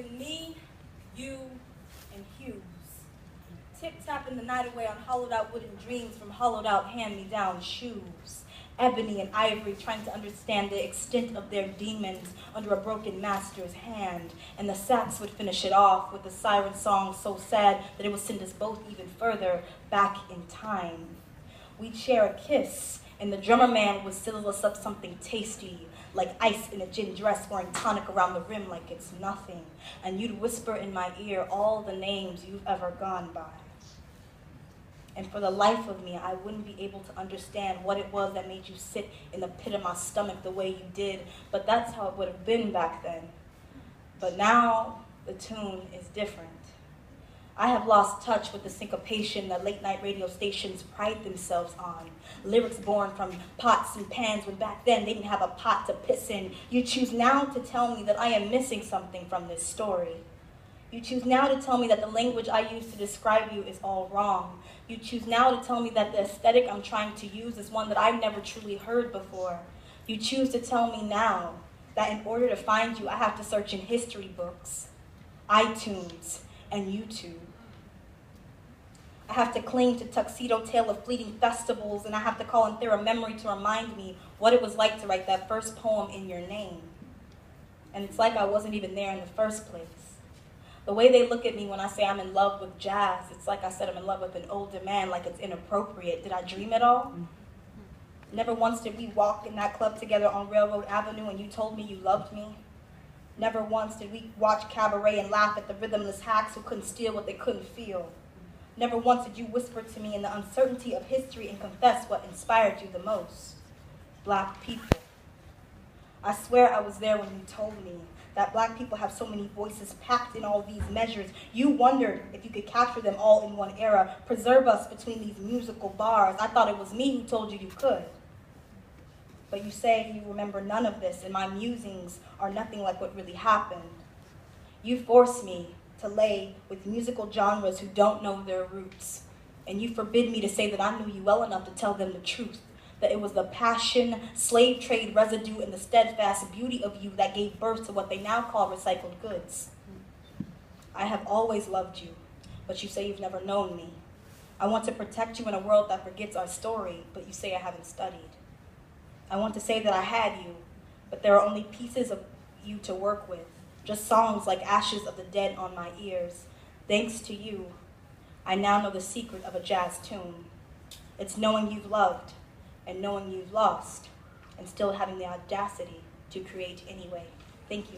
been me, you, and Hughes. Tip-tapping the night away on hollowed-out wooden dreams from hollowed-out hand-me-down shoes. Ebony and ivory trying to understand the extent of their demons under a broken master's hand. And the sax would finish it off with a siren song so sad that it would send us both even further back in time. We'd share a kiss, and the drummer man would sizzle us up something tasty, like ice in a gin dress, pouring tonic around the rim like it's nothing. And you'd whisper in my ear all the names you've ever gone by. And for the life of me, I wouldn't be able to understand what it was that made you sit in the pit of my stomach the way you did, but that's how it would have been back then. But now, the tune is different. I have lost touch with the syncopation that late-night radio stations pride themselves on. Lyrics born from pots and pans when back then they didn't have a pot to piss in. You choose now to tell me that I am missing something from this story. You choose now to tell me that the language I use to describe you is all wrong. You choose now to tell me that the aesthetic I'm trying to use is one that I've never truly heard before. You choose to tell me now that in order to find you, I have to search in history books, iTunes, and YouTube. I have to cling to tuxedo tale of fleeting festivals, and I have to call in Thera memory to remind me what it was like to write that first poem in your name. And it's like I wasn't even there in the first place. The way they look at me when I say I'm in love with jazz, it's like I said I'm in love with an older man, like it's inappropriate. Did I dream it all? Never once did we walk in that club together on Railroad Avenue and you told me you loved me. Never once did we watch cabaret and laugh at the rhythmless hacks who couldn't steal what they couldn't feel. Never once did you whisper to me in the uncertainty of history and confess what inspired you the most. Black people. I swear I was there when you told me that black people have so many voices packed in all these measures. You wondered if you could capture them all in one era, preserve us between these musical bars. I thought it was me who told you you could. But you say you remember none of this, and my musings are nothing like what really happened. You force me to lay with musical genres who don't know their roots, and you forbid me to say that I knew you well enough to tell them the truth, that it was the passion, slave trade residue, and the steadfast beauty of you that gave birth to what they now call recycled goods. I have always loved you, but you say you've never known me. I want to protect you in a world that forgets our story, but you say I haven't studied. I want to say that I had you, but there are only pieces of you to work with, just songs like ashes of the dead on my ears. Thanks to you, I now know the secret of a jazz tune. It's knowing you've loved, and knowing you've lost, and still having the audacity to create anyway. Thank you.